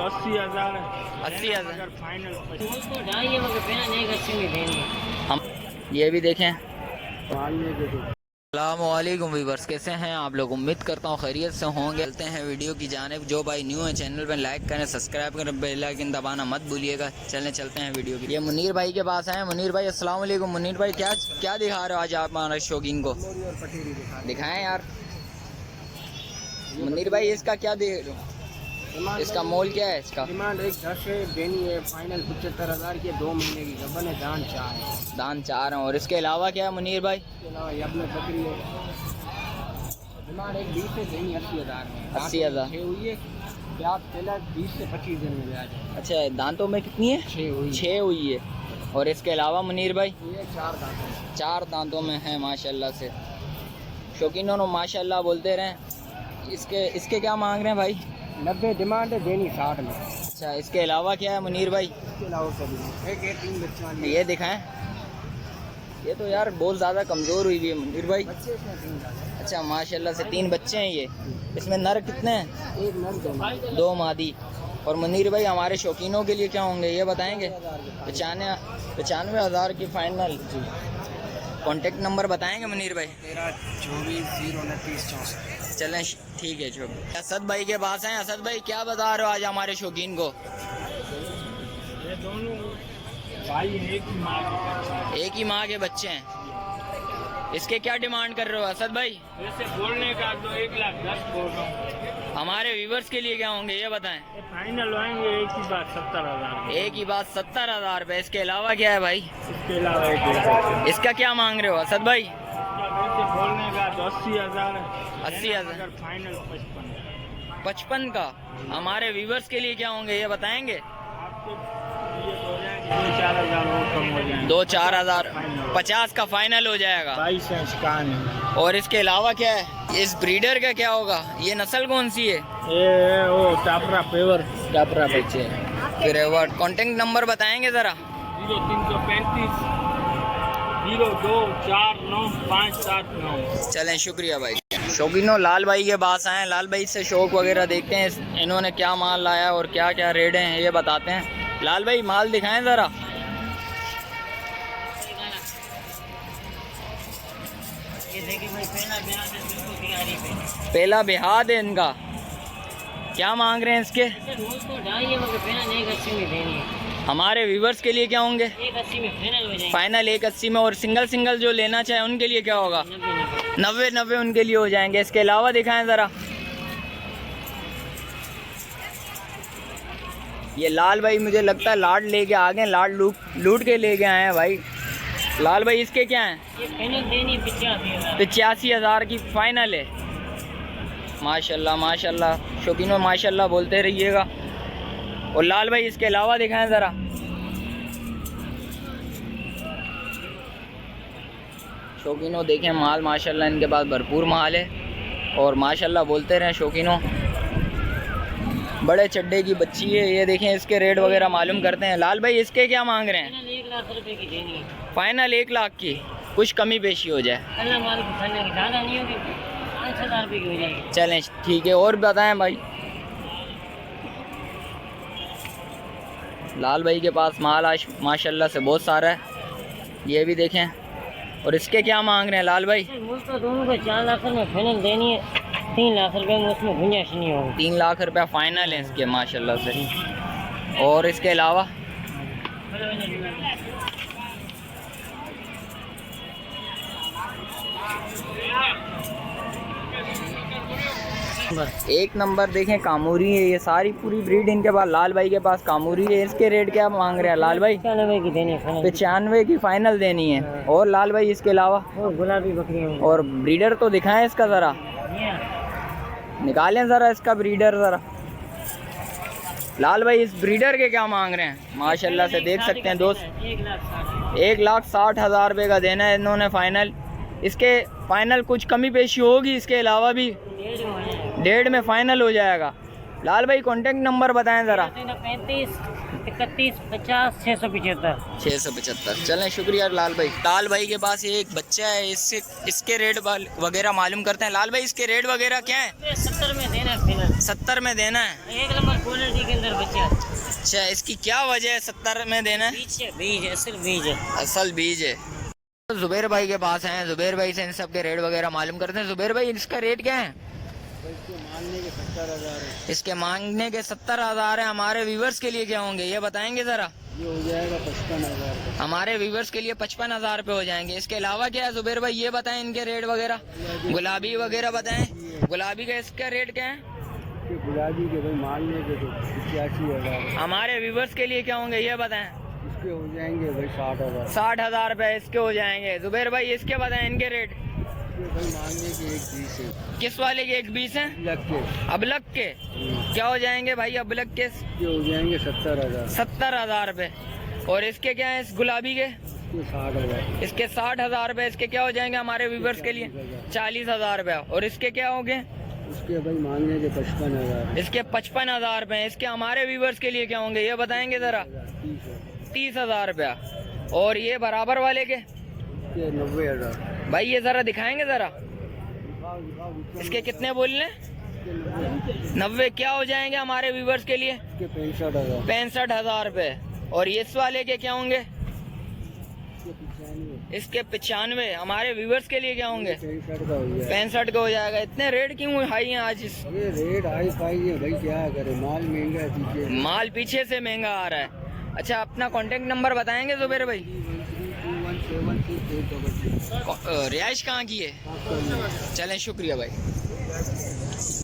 तो 80,000 है। 80,000 फाइनल हम ये भी देखें। अस्सलामुअलैकुम व्यूअर्स, कैसे हैं आप लोग? उम्मीद करता हूँ खैरियत से होंगे। चलते हैं वीडियो की जानिब। जो भाई न्यू है चैनल पर लाइक करें, सब्सक्राइब करें, बेल आइकन दबाना मत भूलिएगा। चलते हैं वीडियो की। ये मुनीर भाई के पास आए। मुनीर भाई अस्सलाम वालेकुम। मुनीर भाई क्या क्या दिखा रहे हो आज आप हमारे शौकीन को? दिखाएं यार मुनीर भाई, इसका क्या दे रहे हो? इसका मोल क्या है? इसका डिमांड एक 10 है, देनी है फाइनल 75,000 की। 2 महीने की गबन है, दान 4 है। दान 4 हैं। और इसके अलावा क्या है मुनीर भाई? इसके अलावा ये अपने बकरी है। डिमांड एक 20 है, देनी 80,000 में। 80,000 6 हुई है। क्या पहला 20 से 25 दिन में आ जाए। अच्छा, दांतों में कितनी है? 6 हुई। 6 हुई है। और इसके अलावा मुनीर भाई? ये 4 दांत है। 4 दांतों में है माशाल्लाह से। शौकीनों माशाल्लाह बोलते रहें। इसके क्या मांग रहे हैं भाई? 90 डिमांड है, देनी 60 में। अच्छा, इसके अलावा क्या है मुनीर भाई? इसके अलावा सभी एक 3 बच्चा लिए। ये दिखाएं। ये तो यार बहुत ज़्यादा कमज़ोर हुई है मुनीर भाई। बच्चे इसमें 3 दांत। अच्छा माशाल्लाह से 3 बच्चे हैं ये। इसमें नर कितने हैं? एक नर 2 मादी। और मुनीर भाई हमारे शौकीनों के लिए क्या होंगे ये बताएंगे? 95,000 की फाइनल। कॉन्टेक्ट नंबर बताएंगे मुनीर भाई? 13 24 0 29 64। चलें ठीक है। जो असद भाई के पास हैं। असद भाई क्या बता रहे हो आज हमारे शौकीन को? ये दोनों भाई एक ही माँ के बच्चे हैं। इसके क्या डिमांड कर रहे हो असद भाई? वैसे बोलने का तो 1,10,000 बोल रहा हूँ। हमारे व्यूवर्स के लिए क्या होंगे ये बताएं? ये फाइनल होएंगे एक ही बात 70,000। एक ही बात 70,000 रुपये। इसके अलावा क्या है भाई? इसके अलावा एक इसका क्या मांग रहे हो असद भाई? वैसे बोलने का तो 80,000 है। 80,000 फाइनल 55 का। हमारे व्यूवर्स के लिए क्या होंगे ये बताएंगे? आपके ये हो जाएंगे 2-4,000 और कम हो जाएंगे। 2-4,000 50 का फाइनल हो जाएगा। 22 इंच कान है। और इसके अलावा क्या है? इस ब्रीडर का क्या होगा? ये नस्ल कौन सी है? ये वो टापरा पेवर टापरा बच्चे हैं। फिर कॉन्टेक्ट नंबर बताएंगे ज़रा? 0335 0249 579। चलें शुक्रिया भाई। शौकीनों लाल भाई के पास आए। लाल भाई से शौक वगैरह देखते हैं इन्होंने क्या माल लाया और क्या क्या रेट हैं ये बताते हैं। लाल भाई माल दिखाएं ज़रा। पहला बिहाद है इनका। क्या मांग रहे हैं इसके? हमारे व्यूवर्स के लिए क्या होंगे? 180 में फाइनल हो जाएगा। फाइनल 180 में। और सिंगल जो लेना चाहे उनके लिए क्या होगा? 90 उनके लिए हो जाएंगे। इसके अलावा दिखाएं ज़रा। ये लाल भाई मुझे लगता है लाड लेके आ गए। लाड लूट के लेके आए हैं भाई। लाल भाई इसके क्या हैं? ये फाइनल देनी 85,000। 85,000 की फाइनल है। माशाल्लाह माशाल्लाह। शौकीनों माशाल्लाह बोलते रहिएगा। और लाल भाई इसके अलावा दिखाएं ज़रा। शौकीनों देखें माल माशाल्लाह इनके पास भरपूर माल है। और माशाल्लाह बोलते रहें शौकीनों। बड़े चड्डे की बच्ची है ये। देखें इसके रेट वगैरह मालूम करते हैं। लाल भाई इसके क्या मांग रहे हैं? फाइनल 1 लाख रुपए की देनी है। फाइनल 1 लाख की। कुछ कमी पेशी हो जाए। अल्लाह माल की खाने की ज़्यादा नहीं होगी, 5,000 रुपये की हो जाएगी। चलें ठीक है। और बताएं भाई। लाल भाई के पास माल आज माशाल्लाह से बहुत सारा है। ये भी देखें। और इसके क्या मांग रहे हैं लाल भाई? तो दोनों को 4 लाख में फाइनल देनी है। 3 लाख रुपए में उसमें गुंजाइश नहीं होगी। 3 लाख रुपया फाइनल है इसके माशाल्लाह से। और इसके अलावा एक नंबर देखें कामूरी है। ये सारी पूरी ब्रीड इनके पास। लाल भाई के पास कामूरी है। इसके रेट क्या मांग रहे हैं लाल भाई? 95 की देनी है। 95 की फाइनल देनी है। और लाल भाई इसके अलावा और गुलाबी बकरी और ब्रीडर तो दिखाएं इसका ज़रा। निकालें ज़रा इसका ब्रीडर ज़रा। लाल भाई इस ब्रीडर के क्या मांग रहे हैं? माशाल्लाह से देख सकते हैं दोस्त। 1,60,000 रुपये का देना है इन्होंने फाइनल। इसके फाइनल कुछ कमी पेशी होगी इसके अलावा भी? 1.5 में फाइनल हो जाएगा। लाल भाई कॉन्टेक्ट नंबर बताएं ज़रा। 35 31 50 675। 675। चलें शुक्रिया लाल भाई। लाल भाई के पास एक बच्चा है। इसके रेट वगैरह मालूम करते हैं। लाल भाई इसके रेट वगैरह क्या है? 70 में देना फाइनल। 70 में देना है। एक नंबर क्वालिटी के अंदर बच्चा। अच्छा, इसकी क्या वजह है 70 में देना है? बीज असल बीज है। असल बीज है। तो जुबैर भाई के पास हैं, जुबैर भाई से इन सब के रेट वगैरह मालूम करते हैं। जुबैर भाई, इसका रेट क्या है? इसके मांगने के 70,000 है। इसके मांगने के 70,000 है। हमारे व्यूवर्स के लिए क्या होंगे ये बताएंगे जरा? ये हो जाएगा 55,000। हमारे व्यूवर्स के लिए 55,000 रुपये हो जाएंगे। इसके अलावा क्या है जुबैर भाई, ये बताएं इनके रेट वगैरह। गुलाबी वगैरह बताएं, गुलाबी का इसका रेट क्या है? गुलाबी के भाई मांगने के तो 85,000। हमारे व्यूवर्स के लिए क्या होंगे ये बताएं? इसके हो जाएंगे भाई 60,000। 60,000 रुपये इसके हो जाएंगे। जुबैर भाई, इसके बताएं इनके रेट। ये भाई मांगने के 120 है। किस वाले के 120 है? लग के अबलग के क्या हो जाएंगे भाई? अबलग के ये हो जाएंगे 70,000। 70,000 रुपये। और इसके क्या है इस गुलाबी के? ये 60,000। इसके 60,000 रुपये। इसके क्या हो जाएंगे हमारे व्यूवर्स के लिए? 40,000 रुपये। और इसके क्या होंगे? इसके भाई मांगने के 55,000। इसके 55,000 रुपये। इसके हमारे व्यूवर्स के लिए क्या होंगे ये बताएंगे जरा? 30,000 रुपया। और ये बराबर वाले के? ये 90,000। भाई ये जरा दिखाएंगे जरा, इसके कितने बोलने? 90। क्या हो जाएंगे हमारे व्यूवर्स के लिए? इसके 65,000। 65,000 रुपये। और ये इस वाले के क्या होंगे? इसके 95। हमारे व्यूवर्स के लिए क्या होंगे? 65 का हो गया। 65 का हो जाएगा। इतने रेट क्यों हाई हैं आज? ये रेट हाई फाई है भाई, क्या करे, माल महंगा है पीछे। माल पीछे से महंगा आ रहा है। अच्छा, अपना कॉन्टेक्ट नंबर बताएंगे जुबैर भाई? 2171 रिहाइश कहाँ की है? चलें, शुक्रिया भाई।